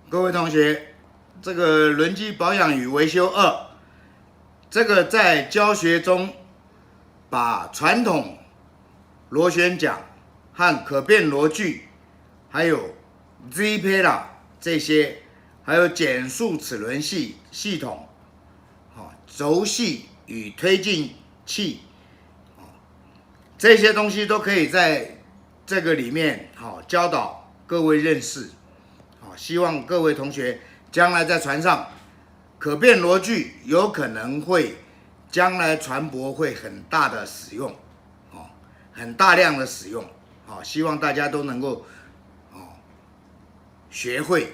各位同学，这个轮机保养与维修2，这个在教学中把传统螺旋桨和可变螺距，还有 Z-Pedal 这些，还有减速齿轮系统，轴系与推进器，这些东西都可以在这个里面教导各位认识。希望各位同学将来在船上，可变螺距有可能会将来船舶会很大的使用，很大量的使用，希望大家都能够学会。